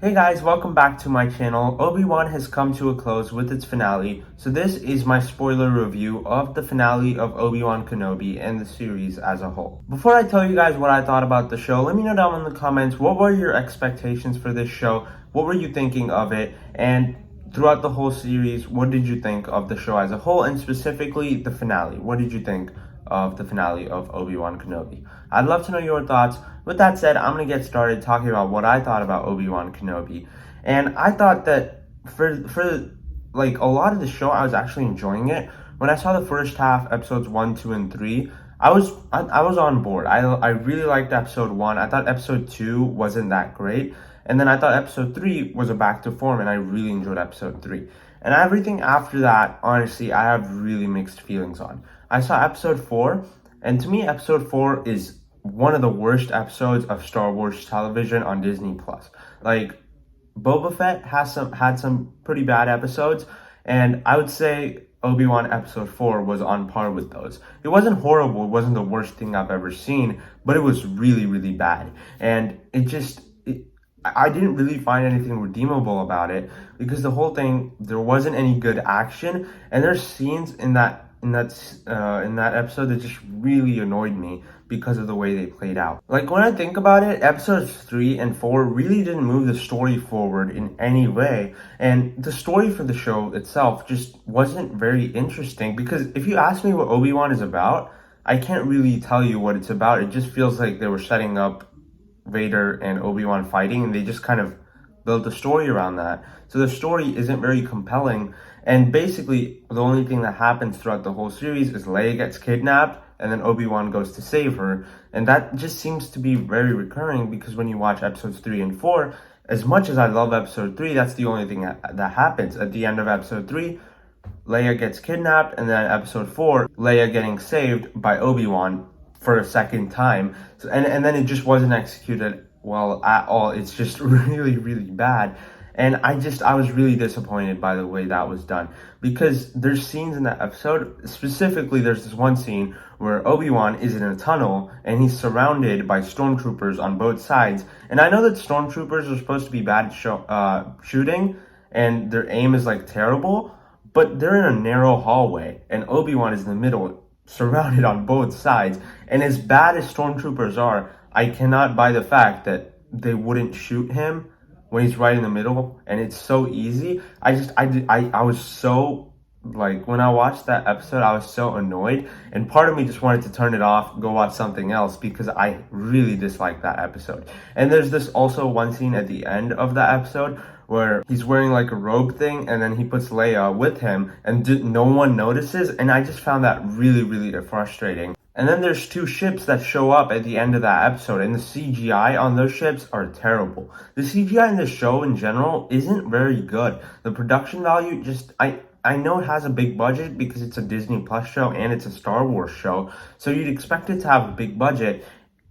Hey guys, welcome back to my channel. Obi-Wan has come to a close with its finale, so this is my spoiler review of the finale of Obi-Wan Kenobi and the series as a whole. Before I tell you guys what I thought about the show, let me know down in the comments what were your expectations for this show, what were you thinking of it, and throughout the whole series, what did you think of the show as a whole, and specifically the finale? What did you think of the finale of Obi-Wan Kenobi? I'd love to know your thoughts. With that said, I'm going to get started talking about what I thought about Obi-Wan Kenobi. And I thought that for like a lot of the show, I was actually enjoying it. When I saw the first half, episodes 1, 2, and 3, I was on board. I really liked episode 1. I thought episode 2 wasn't that great. And then I thought episode 3 was a back to form, and I really enjoyed episode 3. And everything after that, honestly, I have really mixed feelings on. I saw episode 4, and to me, episode 4 is one of the worst episodes of Star Wars television on Disney Plus. Like, Boba Fett had some pretty bad episodes, and I would say Obi-Wan episode 4 was on par with those. It wasn't horrible, it wasn't the worst thing I've ever seen, but it was really, really bad. And I didn't really find anything redeemable about it, because the whole thing, there wasn't any good action, and there's scenes in that episode that just really annoyed me because of the way they played out. Like, when I think about it, episodes 3 and 4 really didn't move the story forward in any way, and the story for the show itself just wasn't very interesting, because if you ask me what Obi-Wan is about, I can't really tell you what it's about. It just feels like they were setting up Vader and Obi-Wan fighting, and they just kind of built a story around that. So the story isn't very compelling, and basically the only thing that happens throughout the whole series is Leia gets kidnapped, and then Obi-Wan goes to save her. And that just seems to be very recurring, because when you watch episodes 3 and 4, as much as I love episode 3, that's the only thing that happens. At the end of episode 3, Leia gets kidnapped, and then episode 4, Leia getting saved by Obi-Wan for a second time. So, and then it just wasn't executed well at all. It's just really, really bad. And I was really disappointed by the way that was done, because there's scenes in that episode, specifically there's this one scene where Obi-Wan is in a tunnel and he's surrounded by stormtroopers on both sides. And I know that stormtroopers are supposed to be bad at shooting, and their aim is like terrible, but they're in a narrow hallway and Obi-Wan is in the middle, surrounded on both sides. And as bad as stormtroopers are, I cannot buy the fact that they wouldn't shoot him when he's right in the middle, and it's so easy. I was so, like, when I watched that episode, I was so annoyed, and part of me just wanted to turn it off, go watch something else, because I really disliked that episode. And there's this also one scene at the end of that episode where he's wearing like a robe thing, and then he puts Leia with him, and no one notices, and I just found that really, really frustrating. And then there's 2 ships that show up at the end of that episode, and the CGI on those ships are terrible. The CGI in the show in general isn't very good. The production value I know it has a big budget because it's a Disney Plus show and it's a Star Wars show, so you'd expect it to have a big budget,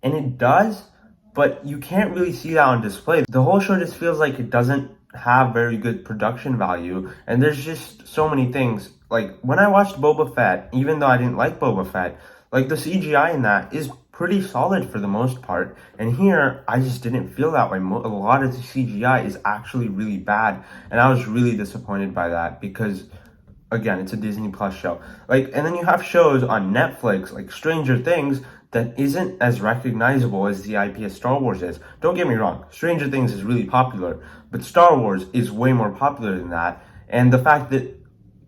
and it does, but you can't really see that on display. The whole show just feels like it doesn't have very good production value, and there's just so many things. Like, when I watched Boba Fett, even though I didn't like Boba Fett, like, the CGI in that is pretty solid for the most part, and here I just didn't feel that way. A lot of the CGI is actually really bad, and I was really disappointed by that, because again, it's a Disney Plus show. Like, and then you have shows on Netflix like Stranger Things that isn't as recognizable as the IP of Star Wars is. Don't get me wrong, Stranger Things is really popular, but Star Wars is way more popular than that. And the fact that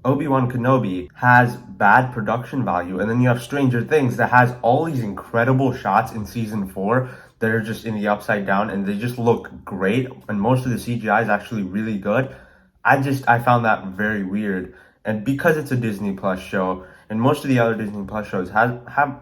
Obi-Wan Kenobi has bad production value, and then you have Stranger Things that has all these incredible shots in season 4 that are just in the upside down, and they just look great, and most of the CGI is actually really good. I found that very weird. And because it's a Disney Plus show, and most of the other Disney Plus shows have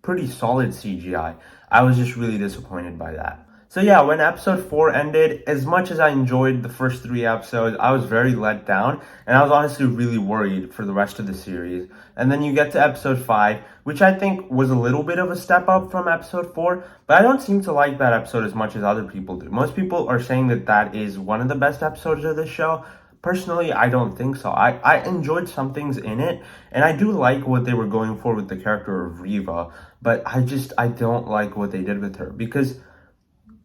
pretty solid CGI, I was just really disappointed by that. So yeah, when episode 4 ended, as much as I enjoyed the first 3 episodes, I was very let down, and I was honestly really worried for the rest of the series. And then you get to episode 5, which I think was a little bit of a step up from episode 4, but I don't seem to like that episode as much as other people do. Most people are saying that that is one of the best episodes of the show. Personally, I don't think so. I enjoyed some things in it, and I do like what they were going for with the character of Reva, but I don't like what they did with her, because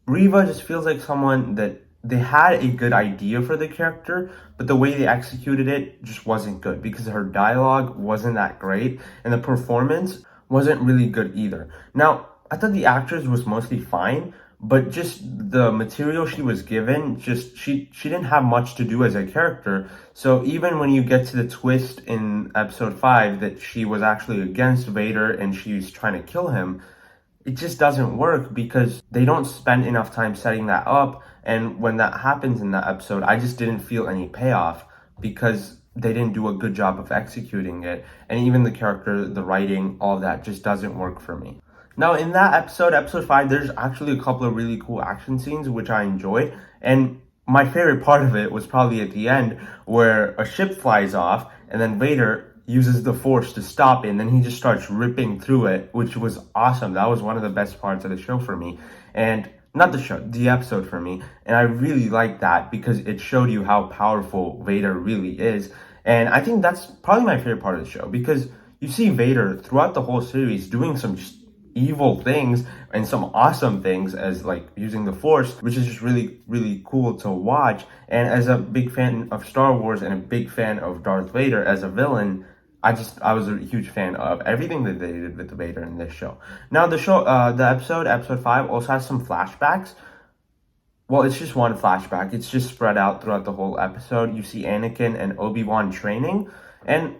Reva just feels like someone that they had a good idea for the character, but the way they executed it just wasn't good because her dialogue wasn't that great and the performance wasn't really good either. Now, I thought the actress was mostly fine, but just the material she was given, just she didn't have much to do as a character. So even when you get to the twist in episode 5 that she was actually against Vader and she's trying to kill him, it just doesn't work because they don't spend enough time setting that up. And when that happens in that episode, I just didn't feel any payoff because they didn't do a good job of executing it. And even the character, the writing, all of that just doesn't work for me. Now, in that episode, episode 5, there's actually a couple of really cool action scenes which I enjoyed. And my favorite part of it was probably at the end where a ship flies off and then Vader uses the force to stop it, and then he just starts ripping through it, which was awesome. That was one of the best parts of the show for me. And not the show, the episode for me. And I really liked that because it showed you how powerful Vader really is. And I think that's probably my favorite part of the show because you see Vader throughout the whole series doing some just evil things and some awesome things as like using the force, which is just really cool to watch. And as a big fan of Star Wars and a big fan of Darth Vader as a villain, I was a huge fan of everything that they did with Vader in this show. Now episode 5 also has some flashbacks. Well, it's just one flashback. It's just spread out throughout the whole episode. You see Anakin and Obi-Wan training, and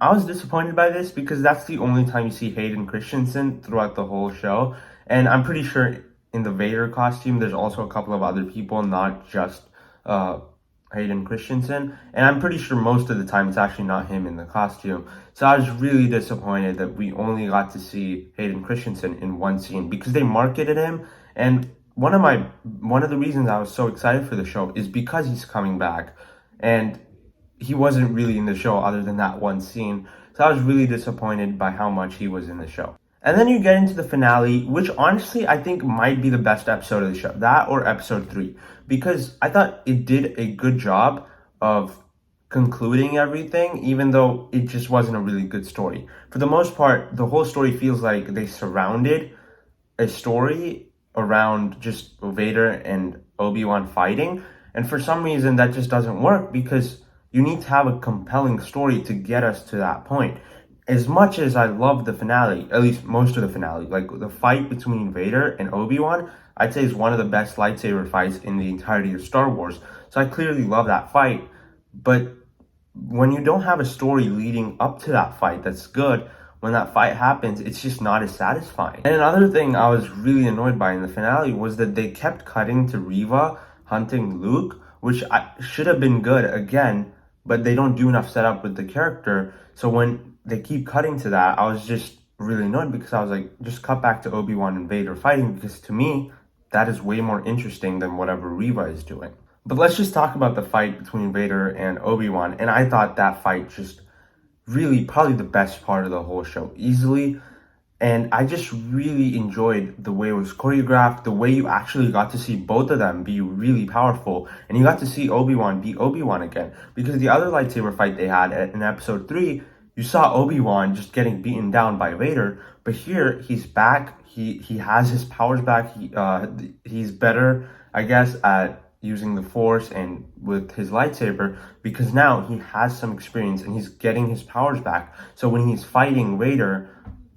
I was disappointed by this because that's the only time you see Hayden Christensen throughout the whole show. And I'm pretty sure in the Vader costume, there's also a couple of other people, not just Hayden Christensen. And I'm pretty sure most of the time it's actually not him in the costume. So I was really disappointed that we only got to see Hayden Christensen in one scene because they marketed him. And one of the reasons I was so excited for the show is because he's coming back. And he wasn't really in the show other than that one scene. So I was really disappointed by how much he was in the show. And then you get into the finale, which honestly I think might be the best episode of the show. That or episode 3. Because I thought it did a good job of concluding everything, even though it just wasn't a really good story. For the most part, the whole story feels like they surrounded a story around just Vader and Obi-Wan fighting. And for some reason that just doesn't work because you need to have a compelling story to get us to that point. As much as I love the finale, at least most of the finale, like the fight between Vader and Obi-Wan, I'd say is one of the best lightsaber fights in the entirety of Star Wars. So I clearly love that fight. But when you don't have a story leading up to that fight that's good, when that fight happens, it's just not as satisfying. And another thing I was really annoyed by in the finale was that they kept cutting to Reva hunting Luke, which should have been good again, but they don't do enough setup with the character. So when they keep cutting to that, I was just really annoyed because I was like, just cut back to Obi-Wan and Vader fighting because to me, that is way more interesting than whatever Reva is doing. But let's just talk about the fight between Vader and Obi-Wan. And I thought that fight just really probably the best part of the whole show, easily. And I just really enjoyed the way it was choreographed, the way you actually got to see both of them be really powerful. And you got to see Obi-Wan be Obi-Wan again. Because the other lightsaber fight they had in episode 3, you saw Obi-Wan just getting beaten down by Vader. But here, he's back. He has his powers back. He's better, I guess, at using the Force and with his lightsaber because now he has some experience and he's getting his powers back. So when he's fighting Vader,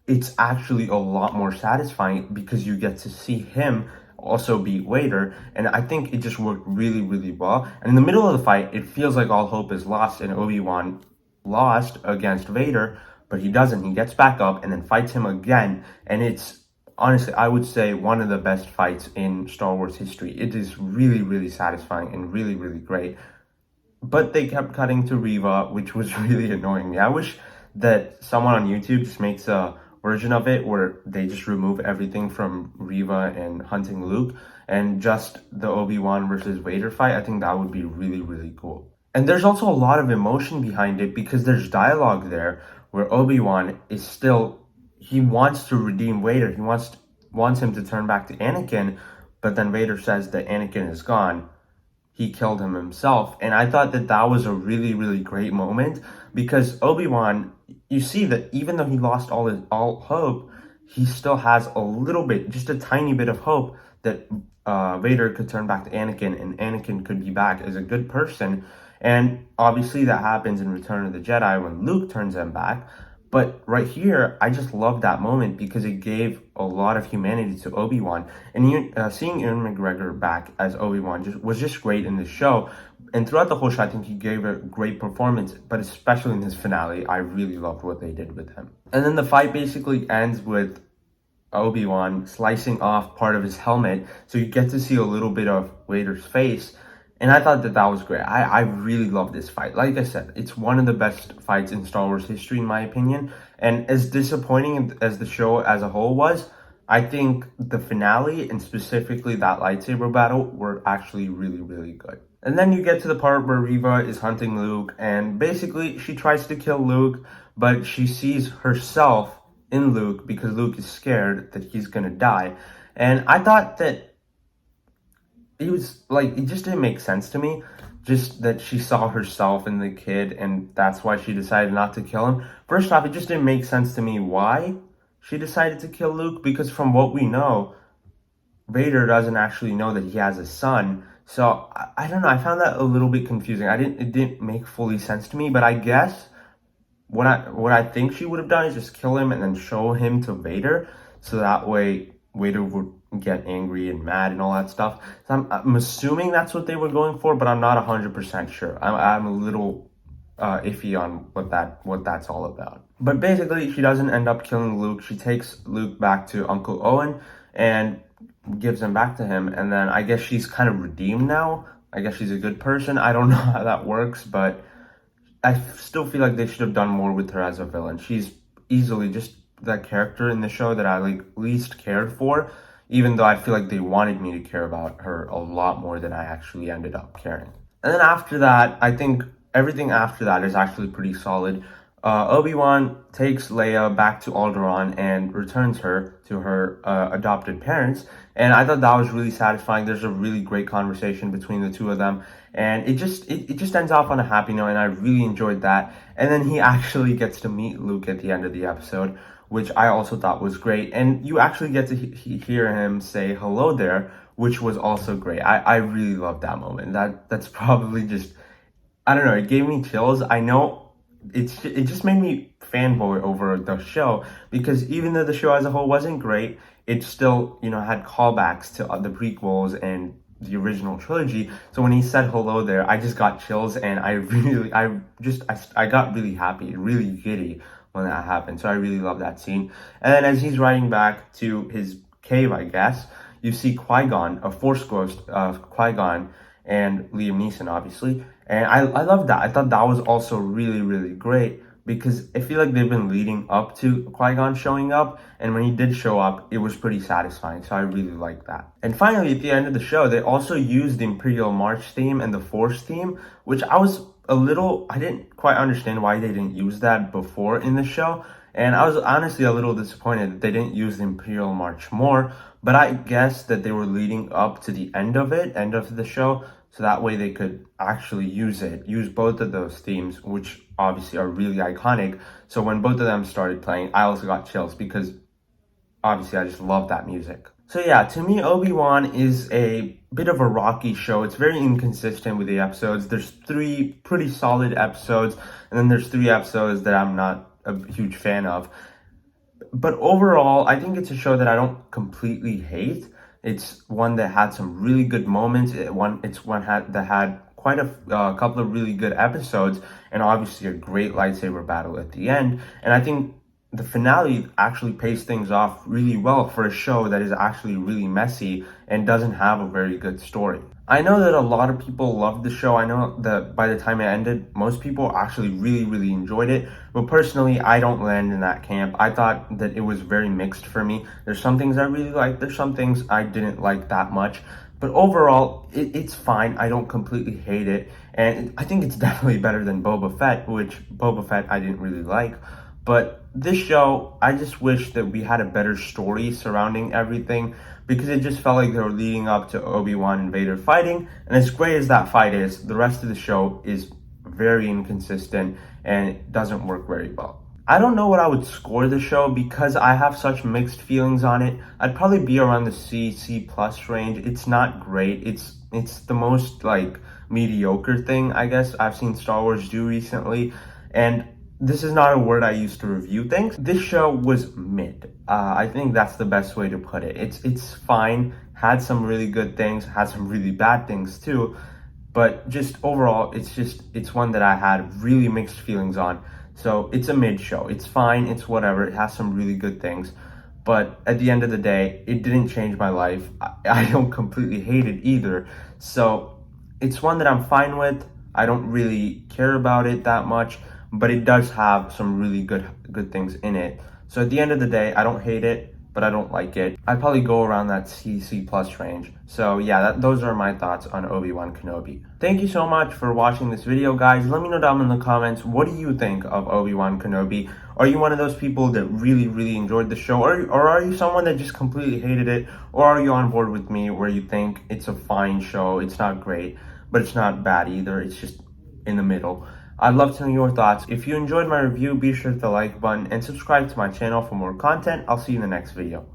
it's actually a lot more satisfying because you get to see him also beat Vader. And I think it just worked really well. And in the middle of the fight, it feels like all hope is lost and Obi-Wan lost against Vader, but he doesn't. He gets back up and then fights him again. And it's honestly, I would say one of the best fights in Star Wars history. It is really satisfying and really great. But they kept cutting to Reva, which was really annoying me. I wish that someone on YouTube just makes a version of it where they just remove everything from Reva and hunting Luke and just the Obi-Wan versus Vader fight. I think that would be really cool. And there's also a lot of emotion behind it because there's dialogue there where Obi-Wan is still, he wants to redeem Vader. He wants him to turn back to Anakin, but then Vader says that Anakin is gone. He killed him himself. And I thought that that was a really great moment because Obi-Wan, you see that even though he lost all hope, he still has a little bit, just a tiny bit of hope that Vader could turn back to Anakin and Anakin could be back as a good person. And obviously that happens in Return of the Jedi when Luke turns him back. But right here, I just love that moment because it gave a lot of humanity to Obi-Wan. And seeing Ewan McGregor back as Obi-Wan was just great in the show. And throughout the whole show, I think he gave a great performance, but especially in his finale, I really loved what they did with him. And then the fight basically ends with Obi-Wan slicing off part of his helmet, so you get to see a little bit of Vader's face. And I thought that was great. I really love this fight. Like I said, it's one of the best fights in Star Wars history, in my opinion. And as disappointing as the show as a whole was, I think the finale and specifically that lightsaber battle were actually really, really good. And then you get to the part where Reva is hunting Luke, and basically she tries to kill Luke, but she sees herself in Luke because Luke is scared that he's gonna die. And I thought that it just didn't make sense to me. Just that she saw herself in the kid and that's why she decided not to kill him. First off, it just didn't make sense to me why she decided to kill Luke, because from what we know, Vader doesn't actually know that he has a son. So I don't know, I found that a little bit confusing. It didn't make fully sense to me, but I guess what I think she would have done is just kill him and then show him to Vader, so that way Vader would get angry and mad and all that stuff. So I'm assuming that's what they were going for, but I'm not 100% sure. I'm a little iffy on what that's all about. But basically, she doesn't end up killing Luke. She takes Luke back to Uncle Owen and gives him back to him. And then I guess she's kind of redeemed now. I guess she's a good person. I don't know how that works, but I still feel like they should have done more with her as a villain. She's easily just that character in the show that I least cared for, even though I feel like they wanted me to care about her a lot more than I actually ended up caring. And then after that, I think everything after that is actually pretty solid. Obi-Wan takes Leia back to Alderaan and returns her to her adopted parents. And I thought that was really satisfying. There's a really great conversation between the two of them. And it just ends off on a happy note, and I really enjoyed that. And then he actually gets to meet Luke at the end of the episode, which I also thought was great. And you actually get to hear him say hello there, which was also great. I really loved that moment. That's probably just, I don't know, it gave me chills. I know it just made me fanboy over the show, because even though the show as a whole wasn't great, it still, had callbacks to the prequels and the original trilogy. So when he said hello there, I just got chills, and I got really happy, really giddy when that happened. So I really love that scene. And then as he's riding back to his cave, I guess, you see Qui-Gon, a Force ghost of Qui-Gon and Liam Neeson, obviously. And I love that. I thought that was also really, really great, because I feel like they've been leading up to Qui-Gon showing up, and when he did show up, it was pretty satisfying, so I really like that. And finally, at the end of the show, they also used the Imperial March theme and the Force theme, which I didn't quite understand why they didn't use that before in the show, and I was honestly a little disappointed that they didn't use the Imperial March more, but I guess that they were leading up to the end of the show, so that way they could actually use both of those themes, which obviously are really iconic. So when both of them started playing, I also got chills, because obviously I just love that music. So yeah, to me, Obi-Wan is a bit of a rocky show. It's very inconsistent with the episodes. There's 3 pretty solid episodes, and then there's 3 episodes that I'm not a huge fan of. But overall, I think it's a show that I don't completely hate. It's one that had some really good moments. That had quite a couple of really good episodes, and obviously a great lightsaber battle at the end. And I think the finale actually pays things off really well for a show that is actually really messy and doesn't have a very good story. I know that a lot of people loved the show. I know that by the time it ended, most people actually really, really enjoyed it. But personally, I don't land in that camp. I thought that it was very mixed for me. There's some things I really liked. There's some things I didn't like that much. But overall, it's fine. I don't completely hate it. And I think it's definitely better than Boba Fett, which Boba Fett I didn't really like. But this show, I just wish that we had a better story surrounding everything, because it just felt like they were leading up to Obi-Wan and Vader fighting. And as great as that fight is, the rest of the show is very inconsistent and it doesn't work very well. I don't know what I would score the show because I have such mixed feelings on it. I'd probably be around the C plus range. It's not great. It's the most like mediocre thing I guess I've seen Star Wars do recently, and this is not a word I use to review things. This show was mid. I think that's the best way to put it. It's fine. Had some really good things. Had some really bad things too. But just overall, it's one that I had really mixed feelings on. So it's a mid show. It's fine. It's whatever. It has some really good things. But at the end of the day, it didn't change my life. I don't completely hate it either. So it's one that I'm fine with. I don't really care about it that much, but it does have some really good things in it. So at the end of the day, I don't hate it, but I don't like it. I'd probably go around that C plus range. So yeah, those are my thoughts on Obi-Wan Kenobi. Thank you so much for watching this video, guys. Let me know down in the comments, what do you think of Obi-Wan Kenobi? Are you one of those people that really enjoyed the show? Or are you someone that just completely hated it? Or are you on board with me where you think it's a fine show, it's not great, but it's not bad either, it's just in the middle? I'd love to know your thoughts. If you enjoyed my review, be sure to hit the like button and subscribe to my channel for more content. I'll see you in the next video.